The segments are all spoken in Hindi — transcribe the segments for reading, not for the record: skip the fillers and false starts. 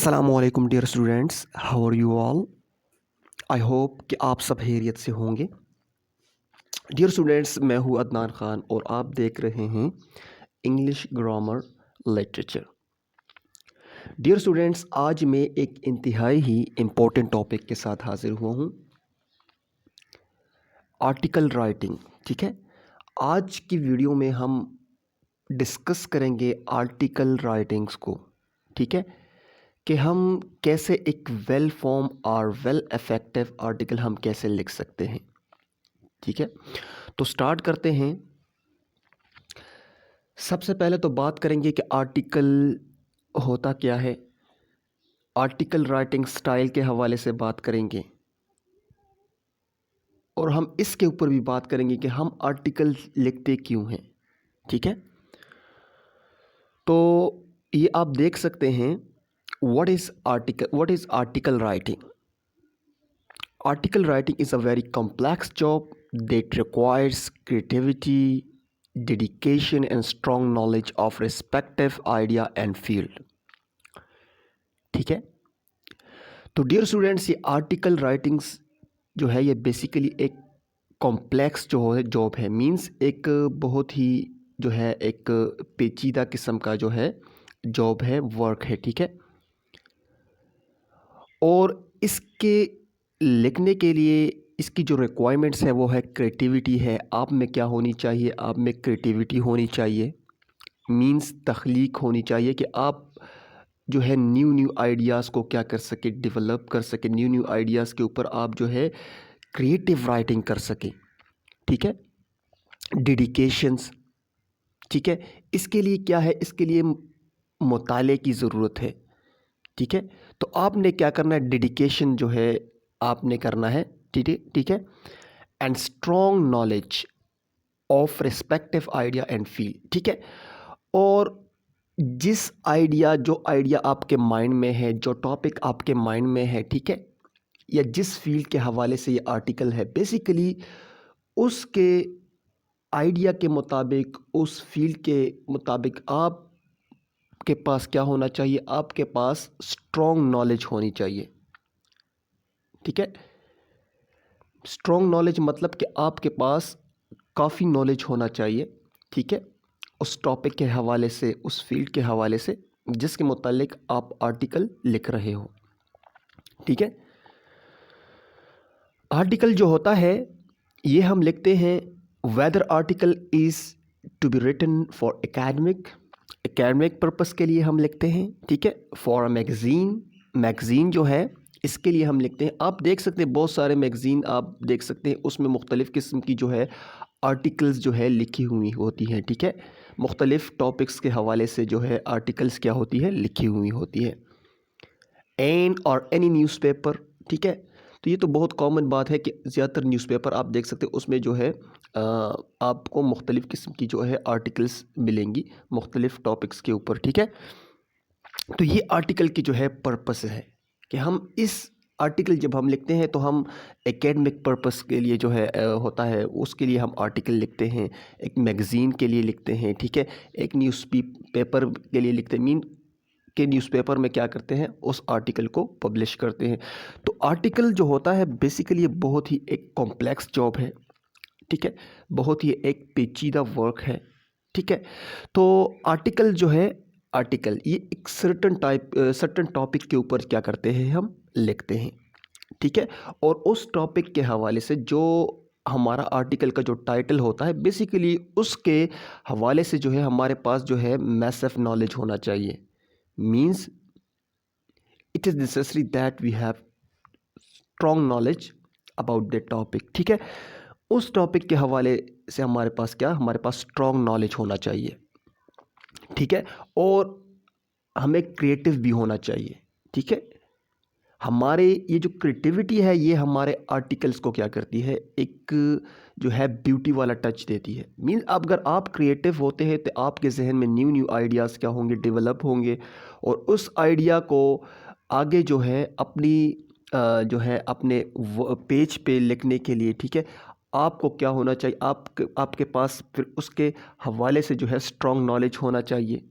अस्सलामुअलैकुम dear students, how are you all. I hope कि आप सब खैरियत से होंगे। डियर स्टूडेंट्स, मैं हूँ अदनान ख़ान और आप देख रहे हैं English grammar literature. Dear students, आज मैं एक इंतहाई ही इम्पोर्टेंट टॉपिक के साथ हाजिर हुआ हूँ, आर्टिकल राइटिंग। ठीक है, आज की वीडियो में हम डिस्कस करेंगे आर्टिकल राइटिंग्स को। ठीक है, कि हम कैसे एक वेल फॉर्म और वेल इफेक्टिव आर्टिकल हम कैसे लिख सकते हैं। ठीक है, तो स्टार्ट करते हैं। सबसे पहले तो बात करेंगे कि आर्टिकल होता क्या है। आर्टिकल राइटिंग स्टाइल के हवाले से बात करेंगे और हम इसके ऊपर भी बात करेंगे कि हम आर्टिकल लिखते क्यों हैं। ठीक है, तो ये आप देख सकते हैं what is article writing. Article writing is a very complex job that requires creativity, dedication, and strong knowledge of respective idea and field. ठीक है, तो डियर स्टूडेंट्स, ये आर्टिकल राइटिंग्स जो है ये बेसिकली एक कॉम्प्लेक्स जो है जॉब है। मींस एक बहुत ही जो है एक पेचीदा किस्म का जो है जॉब है, वर्क है। ठीक है, और इसके लिखने के लिए इसकी जो रिक्वायरमेंट्स है वो है क्रिएटिविटी है। आप में क्या होनी चाहिए? आप में क्रिएटिविटी होनी चाहिए, मींस तख्लीक होनी चाहिए कि आप जो है न्यू आइडियाज़ को क्या कर सके, डेवलप कर सके। न्यू आइडियाज़ के ऊपर आप जो है क्रिएटिव राइटिंग कर सकें। ठीक है, डेडिकेशंस। ठीक है, इसके लिए क्या है? इसके लिए मुताले की ज़रूरत है। ठीक है, तो आपने क्या करना है? डेडिकेशन जो है आपने करना है। ठीक है, ठीक है, and strong knowledge of respective idea and feel. ठीक है, और जिस जो आइडिया आपके माइंड में है, जो टॉपिक आपके माइंड में है, ठीक है, या जिस फील्ड के हवाले से ये आर्टिकल है, बेसिकली उसके आइडिया के मुताबिक, उस फील्ड के मुताबिक आपके पास क्या होना चाहिए? आपके पास स्ट्रॉन्ग नॉलेज होनी चाहिए। ठीक है, स्ट्रॉन्ग नॉलेज मतलब कि आपके पास काफ़ी नॉलेज होना चाहिए। ठीक है, उस टॉपिक के हवाले से, उस फील्ड के हवाले से जिसके मुतालिक आप आर्टिकल लिख रहे हो। ठीक है, आर्टिकल जो होता है ये हम लिखते हैं whether article is to be written for academic purpose के लिए हम लिखते हैं। ठीक है, फॉर अ मैगज़ीन जो है इसके लिए हम लिखते हैं। आप देख सकते हैं बहुत सारे मैगज़ीन आप देख सकते हैं, उसमें मुख्तलिफ़ किस्म की जो है आर्टिकल्स जो है लिखी हुई होती हैं। ठीक है, मुख्तलिफ़ टॉपिक्स के हवाले से जो है आर्टिकल्स क्या होती है? लिखी हुई होती है। एन और एनी न्यूज़पेपर। ठीक है, तो ये तो बहुत कॉमन बात है कि ज़्यादातर न्यूज़पेपर आप देख सकते हैं उसमें जो है आपको मुख्तलिफ़ किस्म की जो है आर्टिकल्स मिलेंगी मुख्तलिफ़ टॉपिक्स के ऊपर। ठीक है, तो ये आर्टिकल की जो है पर्पस है कि हम इस आर्टिकल जब हम लिखते हैं तो हम एकेडमिक पर्पस के लिए जो है होता है, उसके लिए हम आर्टिकल लिखते हैं। एक मैगज़ीन के लिए लिखते हैं। ठीक है, एक पेपर के लिए लिखते हैं। मीन के न्यूज़पेपर में क्या करते हैं? उस आर्टिकल को पब्लिश करते हैं। तो आर्टिकल जो होता है बेसिकली बहुत ही एक कॉम्प्लेक्स जॉब है। ठीक है, बहुत ही एक पेचीदा वर्क है। ठीक है, तो आर्टिकल जो है ये एक सर्टन टॉपिक के ऊपर क्या करते हैं? हम लिखते हैं। ठीक है, और उस टॉपिक के हवाले से जो हमारा आर्टिकल का जो टाइटल होता है बेसिकली उसके हवाले से जो है हमारे पास जो है मैसिव नॉलेज होना चाहिए। Means it is necessary that we have strong knowledge about the topic. ठीक है, उस टॉपिक के हवाले से हमारे पास स्ट्रॉन्ग नॉलेज होना चाहिए। ठीक है, और हमें क्रिएटिव भी होना चाहिए। ठीक है, हमारे ये जो क्रिएटिविटी है ये हमारे आर्टिकल्स को क्या करती है? एक जो है ब्यूटी वाला टच देती है। मीन्स अगर आप क्रिएटिव होते हैं तो आपके जहन में न्यू आइडियाज़ क्या होंगे? डेवलप होंगे, और उस आइडिया को आगे जो है अपनी जो है अपने पेज पे लिखने के लिए, ठीक है, आपको क्या होना चाहिए? आपके पास फिर उसके हवाले से जो है स्ट्रॉन्ग नॉलेज होना चाहिए।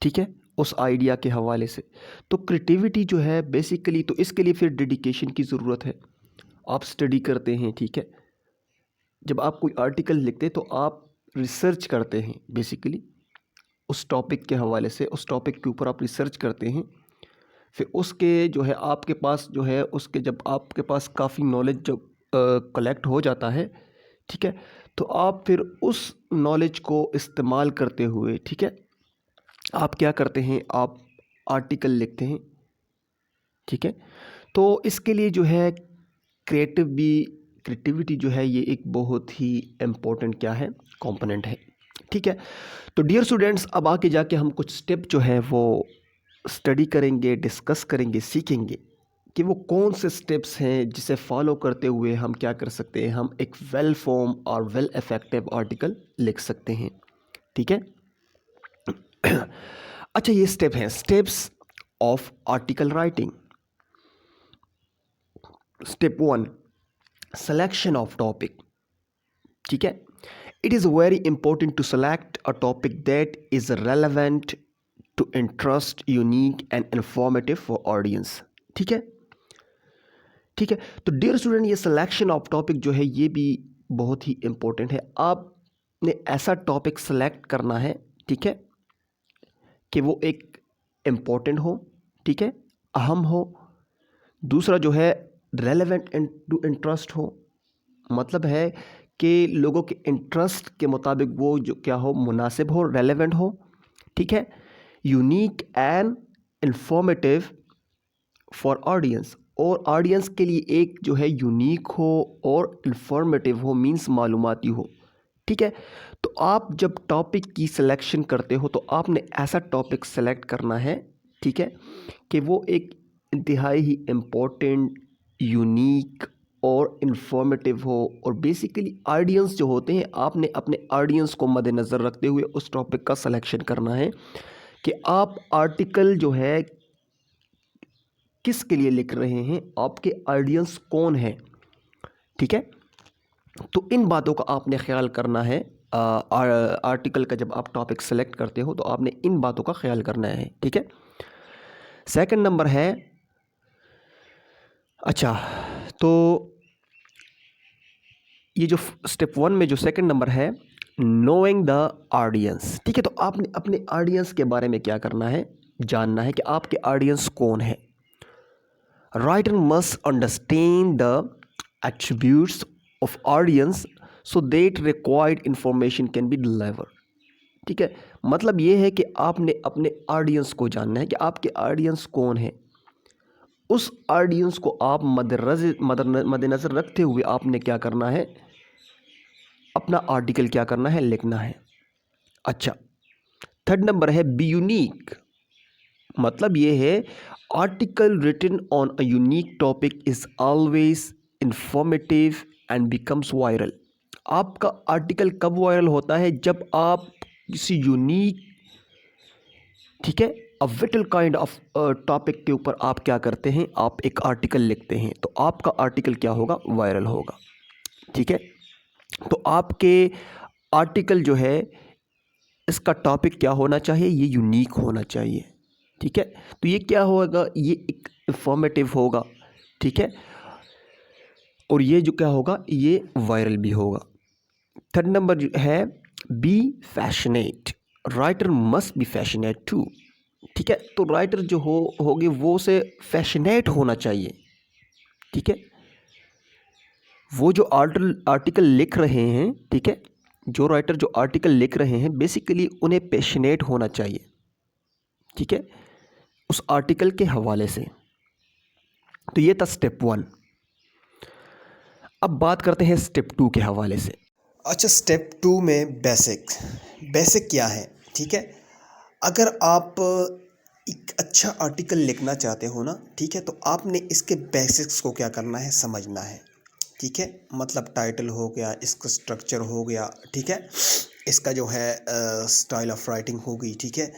ठीक है, उस आइडिया के हवाले से। तो क्रिएटिविटी जो है बेसिकली, तो इसके लिए फिर डेडिकेशन की ज़रूरत है। आप स्टडी करते हैं, ठीक है। जब आप कोई आर्टिकल लिखते हैं तो आप रिसर्च करते हैं बेसिकली उस टॉपिक के हवाले से, उस टॉपिक के ऊपर आप रिसर्च करते हैं। फिर उसके जो है आपके पास जो है उसके जब आपके पास काफ़ी नॉलेज जब कलेक्ट हो जाता है, ठीक है, तो आप फिर उस नॉलेज को इस्तेमाल करते हुए, ठीक है, आप क्या करते हैं, आप आर्टिकल लिखते हैं, ठीक है। तो इसके लिए जो है क्रिएटिविटी जो है ये एक बहुत ही इम्पोर्टेंट क्या है, कंपोनेंट है, ठीक है। तो डियर स्टूडेंट्स, अब आगे जाके हम कुछ स्टेप जो है वो स्टडी करेंगे, डिस्कस करेंगे, सीखेंगे कि वो कौन से स्टेप्स हैं जिसे फॉलो करते हुए हम क्या कर सकते हैं, हम एक वेल फॉर्म और वेल इफेक्टिव आर्टिकल लिख सकते हैं, ठीक है। अच्छा, ये स्टेप हैं, steps of article writing. Step 1, selection of topic, ठीक है। It is very important to select a topic that is relevant to interest, unique and informative for audience, ठीक है, ठीक है। तो डियर स्टूडेंट, ये सिलेक्शन ऑफ टॉपिक जो है ये भी बहुत ही इंपॉर्टेंट है। आपने ऐसा टॉपिक सेलेक्ट करना है, ठीक है, कि वो एक इम्पोर्टेंट हो, ठीक है, अहम हो। दूसरा जो है रेलेवेंट टू इंटरेस्ट हो, मतलब है कि लोगों के इंटरेस्ट के मुताबिक वो जो क्या हो, मुनासिब हो, रेलेवेंट हो, ठीक है। Unique and informative for audience, और ऑडियंस के लिए एक जो है यूनिक हो और इंफॉर्मेटिव हो, मींस मालूमाती हो, ठीक है। तो आप जब टॉपिक की सिलेक्शन करते हो तो आपने ऐसा टॉपिक सेलेक्ट करना है, ठीक है, कि वो एक इंतहाई ही इम्पोर्टेंट, यूनिक और इंफॉर्मेटिव हो। और बेसिकली ऑडियंस जो होते हैं, आपने अपने ऑडियंस को मद्देनज़र रखते हुए उस टॉपिक का सिलेक्शन करना है कि आप आर्टिकल जो है किस के लिए लिख रहे हैं, आपके ऑडियंस कौन है, ठीक है। तो इन बातों का आपने ख्याल करना है। आर्टिकल का जब आप टॉपिक सेलेक्ट करते हो तो आपने इन बातों का ख्याल करना है, ठीक है। सेकंड नंबर है, अच्छा, तो ये जो स्टेप 1 में जो सेकंड नंबर है, नोइंग द ऑडियंस, ठीक है। तो आपने अपने ऑडियंस के बारे में क्या करना है, जानना है कि आपके ऑडियंस कौन है। Writer must understand the attributes of audience so that required information can be deliver, ठीक है। मतलब ये है कि आपने अपने ऑडियंस को जानना है कि आपके ऑडियंस कौन है। उस ऑडियंस को आप मद्देनज़र रखते हुए आपने क्या करना है, अपना आर्टिकल क्या करना है, लिखना है। अच्छा, थर्ड नंबर है बी यूनिक, मतलब ये है article written on a unique topic is always informative and becomes viral. आपका आर्टिकल कब वायरल होता है, जब आप किसी यूनिक, ठीक है, a vital kind of topic के ऊपर आप क्या करते हैं, आप एक आर्टिकल लिखते हैं, तो आपका आर्टिकल क्या होगा, वायरल होगा, ठीक है। तो आपके आर्टिकल जो है इसका टॉपिक क्या होना चाहिए, ये यूनिक होना चाहिए, ठीक है। तो ये क्या होगा, ये एक इंफॉर्मेटिव होगा, ठीक है, और ये जो क्या होगा, ये वायरल भी होगा। थर्ड नंबर जो है be passionate, writer must be passionate too, ठीक है। तो राइटर जो होगी वो से फैशनेट होना चाहिए, ठीक है। वो जो आर्टिकल लिख रहे हैं, ठीक है, जो राइटर जो आर्टिकल लिख रहे हैं बेसिकली उन्हें पैशनेट होना चाहिए, ठीक है, उस आर्टिकल के हवाले से। तो ये था स्टेप 1। अब बात करते हैं स्टेप 2 के हवाले से। अच्छा, स्टेप 2 में बेसिक क्या है, ठीक है। अगर आप एक अच्छा आर्टिकल लिखना चाहते हो ना, ठीक है, तो आपने इसके बेसिक्स को क्या करना है, समझना है, ठीक है। मतलब टाइटल हो गया, इसका स्ट्रक्चर हो गया, ठीक है, इसका जो है स्टाइल ऑफ राइटिंग हो गई, ठीक है।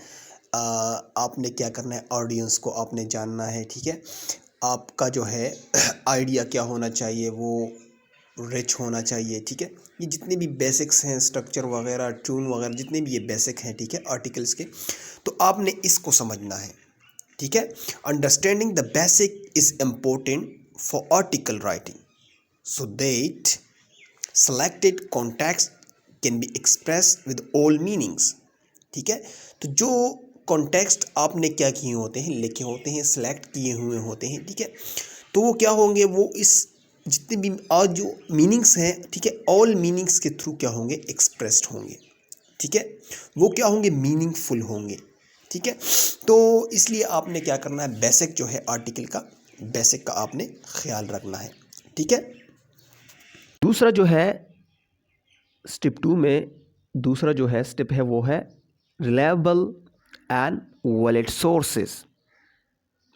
आपने क्या करना है, ऑडियंस को आपने जानना है, ठीक है। आपका जो है आइडिया क्या होना चाहिए, वो रिच होना चाहिए, ठीक है। ये जितने भी बेसिक्स हैं, स्ट्रक्चर वगैरह, ट्यून वगैरह, जितने भी ये बेसिक हैं, ठीक है, आर्टिकल्स के, तो आपने इसको समझना है, ठीक है। Understanding the basic is important for article writing so that selected context can be express with all meanings, ठीक है। तो जो कॉन्टेक्स्ट आपने क्या किए होते हैं, लिखे होते हैं, सेलेक्ट किए हुए होते हैं, ठीक है, तो वो क्या होंगे, वो इस जितने भी आज जो मीनिंग्स हैं, ठीक है, ऑल मीनिंग्स के थ्रू क्या होंगे, एक्सप्रेस्ड होंगे, ठीक है। वो क्या होंगे, मीनिंगफुल होंगे, ठीक है। तो इसलिए आपने क्या करना है, बेसिक जो है आर्टिकल का, बेसिक का आपने ख्याल रखना है, ठीक है। दूसरा जो है स्टेप 2 में, दूसरा जो है स्टेप है वो है रिलायबल एंड वैलिड सोर्सेस।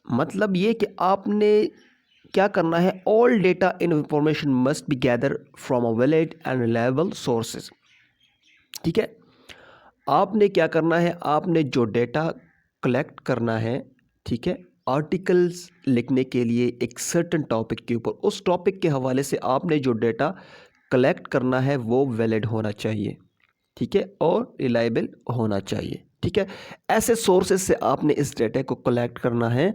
मतलब ये कि आपने क्या करना है, all data in information must be gather from a valid and reliable sources, ठीक है। आपने क्या करना है, आपने जो डेटा कलेक्ट करना है, ठीक है, आर्टिकल्स लिखने के लिए एक सर्टेन टॉपिक के ऊपर, उस टॉपिक के हवाले से आपने जो डेटा कलेक्ट करना है वो वैलिड होना चाहिए, ठीक है, और रिलायबल होना चाहिए, ठीक है। ऐसे सोर्सेज से आपने इस डेटा को कलेक्ट करना है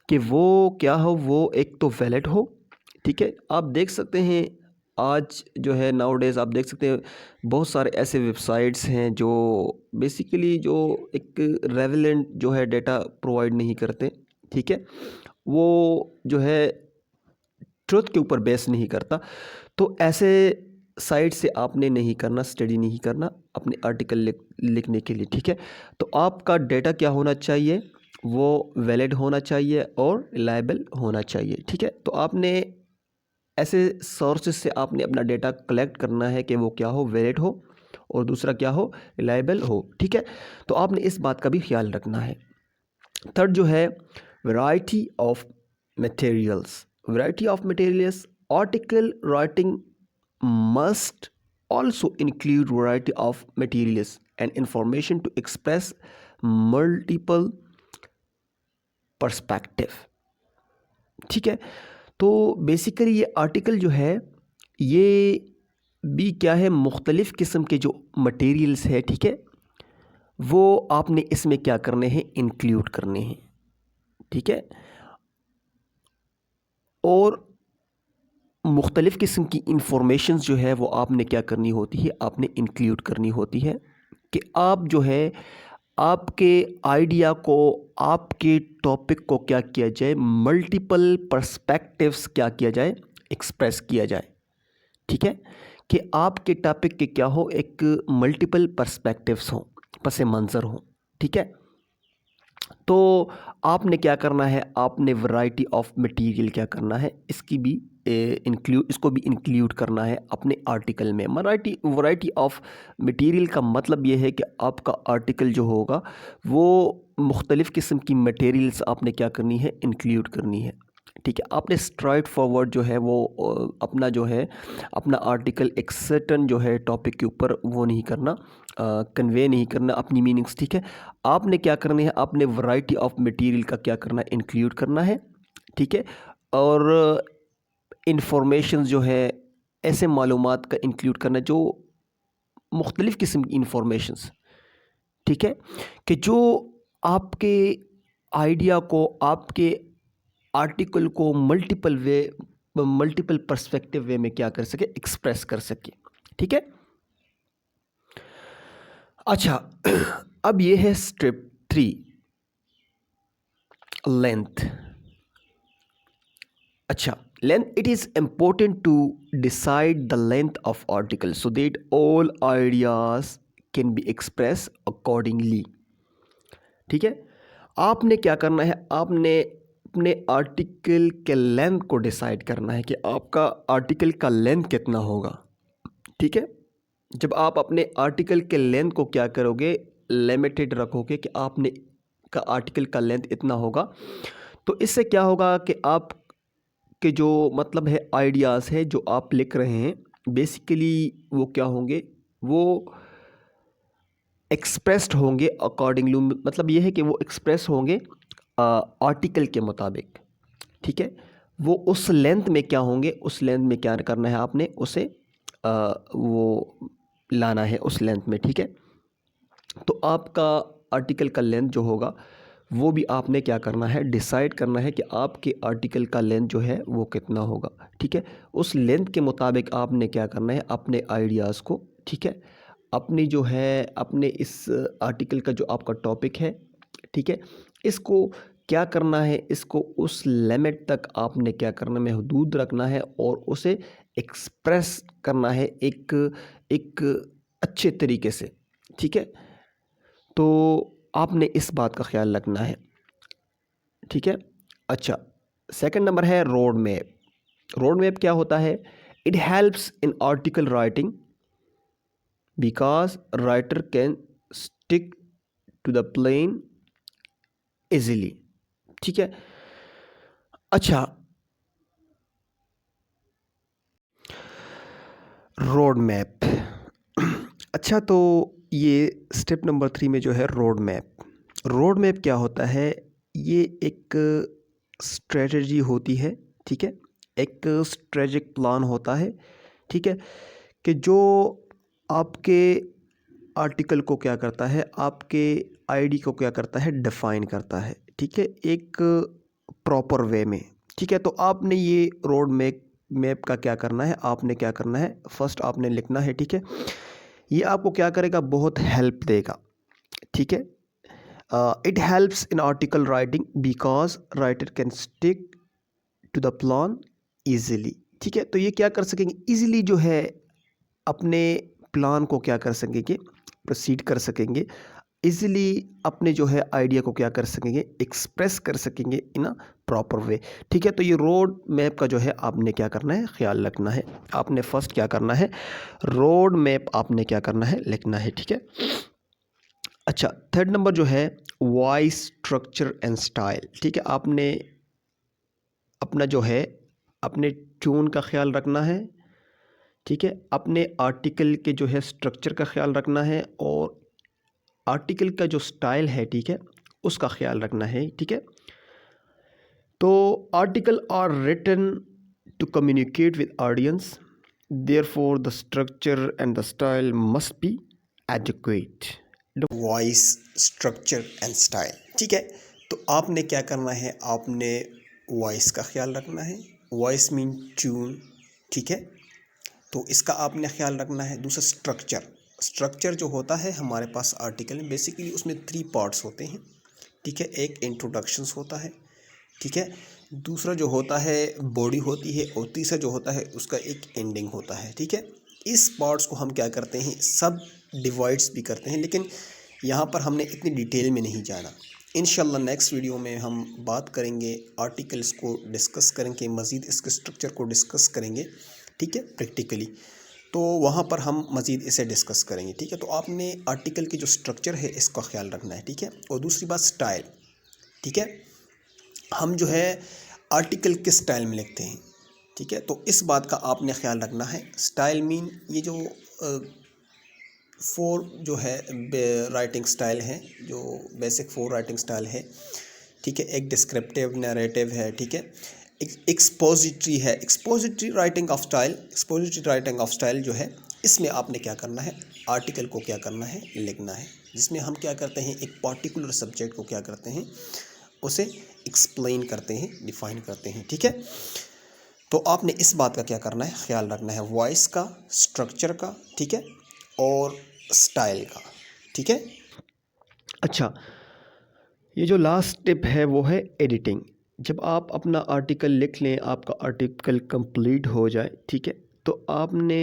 कि वो क्या हो, वो एक तो वैलिड हो, ठीक है। आप देख सकते हैं आज जो है नाउ डेज़, आप देख सकते हैं बहुत सारे ऐसे वेबसाइट्स हैं जो बेसिकली जो एक रेलेवेंट जो है डेटा प्रोवाइड नहीं करते, ठीक है, वो जो है ट्रुथ के ऊपर बेस नहीं करता। तो ऐसे साइट से आपने नहीं करना, स्टडी नहीं करना अपने आर्टिकल लिखने के लिए, ठीक है। तो आपका डेटा क्या होना चाहिए, वो वैलिड होना चाहिए और रिलायबल होना चाहिए, ठीक है। तो आपने ऐसे सोर्सेज से आपने अपना डेटा कलेक्ट करना है कि वो क्या हो, वैलिड हो, और दूसरा क्या हो, रिलायबल हो, ठीक है। तो आपने इस बात का भी ख्याल रखना है। थर्ड जो है variety of materials. Variety of materials, article writing must also include variety of materials and information to express multiple perspective, ठीक है। तो बेसिकली ये आर्टिकल जो है ये भी क्या है, मुख्तलिफ़ किस्म के जो मटेरियल्स है, ठीक है, वो आपने इसमें क्या करने हैं, इंक्लूड करने हैं, ठीक है। और मुख्तलिफ़ किस्म की इंफॉर्मेशंस जो है वो आपने क्या करनी होती है, आपने इंक्लूड करनी होती है कि आप जो है आपके आइडिया को, आपके टॉपिक को क्या किया जाए, मल्टीपल पर्सपेक्टिव्स क्या किया जाए, एक्सप्रेस किया जाए, ठीक है, कि आपके टॉपिक के क्या हो, एक मल्टीपल पर्सपेक्टिव्स हों, पस मंज़र हों, ठीक है। तो आपने क्या करना है, आपने वैरायटी ऑफ मटेरियल क्या करना है, इसकी भी इसको भी इंक्लूड करना है अपने आर्टिकल में। वैरायटी ऑफ मटेरियल का मतलब ये है कि आपका आर्टिकल जो होगा वो मुख्तलिफ़ किस्म की मटेरियल्स आपने क्या करनी है, इंक्लूड करनी है, ठीक है। आपने स्ट्राइट फॉरवर्ड जो है वो अपना जो है अपना आर्टिकल एक सर्टन जो है टॉपिक के ऊपर वो नहीं करना, कन्वे नहीं करना अपनी मीनिंग्स, ठीक है। आपने क्या करना है, आपने वैरायटी ऑफ मटेरियल का क्या करना है, इंक्लूड करना है, ठीक है। और इंफॉर्मेशन जो है, ऐसे मालूमात का इंक्लूड करना जो मुख्तलिफ़ किस्म की इंफॉर्मेशंस, ठीक है, कि जो आपके आइडिया को, आपके आर्टिकल को मल्टीपल पर्सपेक्टिव वे में क्या कर सके, एक्सप्रेस कर सके, ठीक है। अच्छा अब ये है स्टेप 3, लेंथ। अच्छा, length, it is important to decide the length of article so that all ideas can be expressed accordingly, ठीक है। आपने क्या करना है, आपने अपने आर्टिकल के लेंथ को डिसाइड करना है कि आपका आर्टिकल का लेंथ कितना होगा, ठीक है। जब आप अपने आर्टिकल के लेंथ को क्या करोगे, लिमिटेड रखोगे कि आपने का आर्टिकल का लेंथ इतना होगा, तो इससे क्या होगा कि आप के जो मतलब है आइडियाज़ है जो आप लिख रहे हैं, बेसिकली वो क्या होंगे, वो एक्सप्रेस्ड होंगे अकॉर्डिंगली, मतलब ये है कि वो एक्सप्रेस होंगे आर्टिकल के मुताबिक, ठीक है। वो उस लेंथ में क्या होंगे, उस लेंथ में क्या करना है आपने, उसे वो लाना है उस लेंथ में, ठीक है। तो आपका आर्टिकल का लेंथ जो होगा वो भी आपने क्या करना है, डिसाइड करना है कि आपके आर्टिकल का लेंथ जो है वो कितना होगा, ठीक है। उस लेंथ के मुताबिक आपने क्या करना है, अपने आइडियाज़ को, ठीक है, अपनी जो है अपने इस आर्टिकल का जो आपका टॉपिक है, ठीक है, इसको क्या करना है, इसको उस लिमिट तक आपने क्या करना है, हदूद रखना है और उसे एक्सप्रेस करना है एक एक अच्छे तरीके से, ठीक है। तो आपने इस बात का ख्याल रखना है, ठीक है। अच्छा, सेकंड नंबर है रोड मैप। रोड मैप क्या होता है? It helps in article writing because writer can stick to the plan easily, ठीक है। अच्छा, रोड मैप अच्छा, तो ये स्टेप नंबर 3 में जो है रोड मैप। रोड मैप क्या होता है? ये एक स्ट्रेटजी होती है, ठीक है, एक स्ट्रेटेजिक प्लान होता है, ठीक है, कि जो आपके आर्टिकल को क्या करता है, आपके आईडी को क्या करता है, डिफाइन करता है, ठीक है, एक प्रॉपर वे में, ठीक है। तो आपने ये रोड मैप का क्या करना है, आपने क्या करना है, फर्स्ट आपने लिखना है, ठीक है। ये आपको क्या करेगा, बहुत हेल्प देगा, ठीक है। It helps in article writing because writer can stick to the plan easily, ठीक है। तो ये क्या कर सकेंगे, ईजिली जो है अपने प्लान को क्या कर सकेंगे, प्रोसीड कर सकेंगे, ईजिली अपने जो है आइडिया को क्या कर सकेंगे, एक्सप्रेस कर सकेंगे इन अ प्रॉपर वे, ठीक है। तो ये रोड मैप का जो है आपने क्या करना है, ख्याल रखना है। आपने फर्स्ट क्या करना है, रोड मैप आपने क्या करना है, लिखना है, ठीक है। अच्छा, थर्ड नंबर जो है वॉइस स्ट्रक्चर एंड स्टाइल, ठीक है। आपने अपना जो है अपने ट्यून का ख्याल रखना है, ठीक है, अपने आर्टिकल के जो है स्ट्रक्चर का ख्याल रखना है और आर्टिकल का जो स्टाइल है, ठीक है, उसका ख्याल रखना है, ठीक है। तो article are written to communicate with audience, therefore the structure and the style must be adequate. Voice structure and style, ठीक है। तो आपने क्या करना है, आपने वॉइस का ख्याल रखना है, वॉइस मीन ट्यून, ठीक है, तो इसका आपने ख्याल रखना है। दूसरा स्ट्रक्चर, स्ट्रक्चर जो होता है हमारे पास आर्टिकल में, बेसिकली उसमें 3 पार्ट्स होते हैं, ठीक है। एक इंट्रोडक्शंस होता है, ठीक है, दूसरा जो होता है बॉडी होती है और तीसरा जो होता है उसका एक एंडिंग होता है, ठीक है। इस पार्ट्स को हम क्या करते हैं, सब डिवाइड्स भी करते हैं, लेकिन यहाँ पर हमने इतनी डिटेल में नहीं जाना। इंशाल्लाह नेक्स्ट वीडियो में हम बात करेंगे, आर्टिकल्स को डिस्कस करेंगे, मज़ीद इसके स्ट्रक्चर को डिस्कस करेंगे, ठीक है, प्रैक्टिकली। तो वहाँ पर हम मज़ीद इसे डिस्कस करेंगे, ठीक है। तो आपने आर्टिकल की जो स्ट्रक्चर है इसका ख्याल रखना है, ठीक है। और दूसरी बात स्टाइल, ठीक है, हम जो है आर्टिकल किस स्टाइल में लिखते हैं, ठीक है, तो इस बात का आपने ख्याल रखना है। स्टाइल मीन ये जो 4 जो है राइटिंग स्टाइल है, जो बेसिक 4 राइटिंग स्टाइल है, ठीक है। एक डिस्क्रिप्टिव, नैरेटिव है, ठीक है, एक एक्सपोजिटरी है, expository writing of style. Expository writing of style जो है, इसमें आपने क्या करना है, आर्टिकल को क्या करना है, लिखना है, जिसमें हम क्या करते हैं, एक पर्टिकुलर सब्जेक्ट को क्या करते हैं, उसे एक्सप्लेन करते हैं, डिफाइन करते हैं, ठीक है। तो आपने इस बात का क्या करना है, ख्याल रखना है, वॉइस का, स्ट्रक्चर का, ठीक है, और स्टाइल का, ठीक है। अच्छा, ये जो लास्ट टिप है वो है एडिटिंग। जब आप अपना आर्टिकल लिख लें, आपका आर्टिकल कंप्लीट हो जाए, ठीक है, तो आपने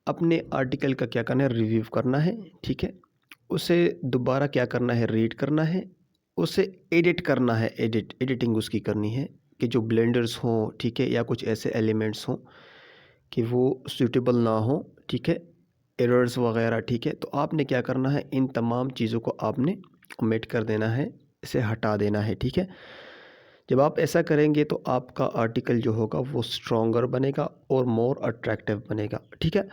अपने आर्टिकल का क्या करना है, रिव्यू करना है, ठीक है, उसे दोबारा क्या करना है, रीड करना है, उसे एडिट करना है, एडिटिंग उसकी करनी है कि जो ब्लेंडर्स हों, ठीक है, या कुछ ऐसे एलिमेंट्स हों कि वो सूटेबल ना हो, ठीक है, एरर्स वगैरह, ठीक है। तो आपने क्या करना है, इन तमाम चीज़ों को आपने ओमिट कर देना है, इसे हटा देना है, ठीक है। जब आप ऐसा करेंगे तो आपका आर्टिकल जो होगा वो स्ट्रॉन्गर बनेगा और मोर अट्रैक्टिव बनेगा, ठीक है।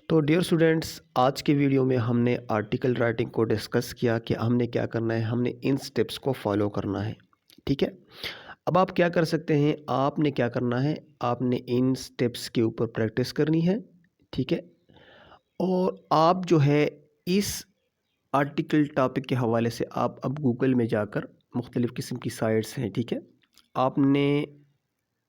तो डियर स्टूडेंट्स, आज के वीडियो में हमने आर्टिकल राइटिंग को डिस्कस किया कि हमने क्या करना है, हमने इन स्टेप्स को फॉलो करना है, ठीक है। अब आप क्या कर सकते हैं, आपने क्या करना है, आपने इन स्टेप्स के ऊपर प्रैक्टिस करनी है, ठीक है। और आप जो है इस आर्टिकल टॉपिक के हवाले से आप अब गूगल में जाकर मुख्तलिफ़ किस्म की साइट्स हैं, ठीक है, आपने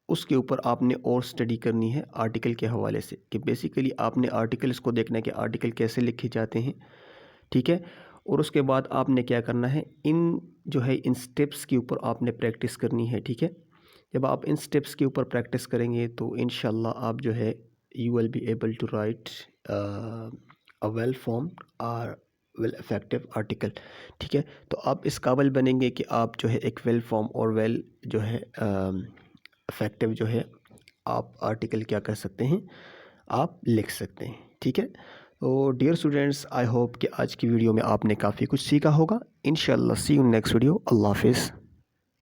उसके ऊपर आपने और स्टडी करनी है आर्टिकल के हवाले से कि बेसिकली आपने आर्टिकल्स को देखना है कि आर्टिकल कैसे लिखे जाते हैं, ठीक है। और उसके बाद आपने क्या करना है, इन जो है इन स्टेप्स के ऊपर आपने प्रैक्टिस करनी है, ठीक है। जब आप इन स्टेप्स के ऊपर प्रैक्टिस करेंगे तो इंशाल्लाह आप जो है you will be able to write a well formed और वेल इफेक्टिव आर्टिकल, ठीक है। तो आप इस काबिल बनेंगे कि आप जो है एक वेल फॉर्म और वेल जो है इफेक्टिव जो है आप आर्टिकल क्या कर सकते हैं, आप लिख सकते हैं, ठीक है। तो डियर स्टूडेंट्स, आई होप कि आज की वीडियो में आपने काफ़ी कुछ सीखा होगा। इंशाल्लाह सी यू नेक्स्ट वीडियो। अल्लाह हाफिज़।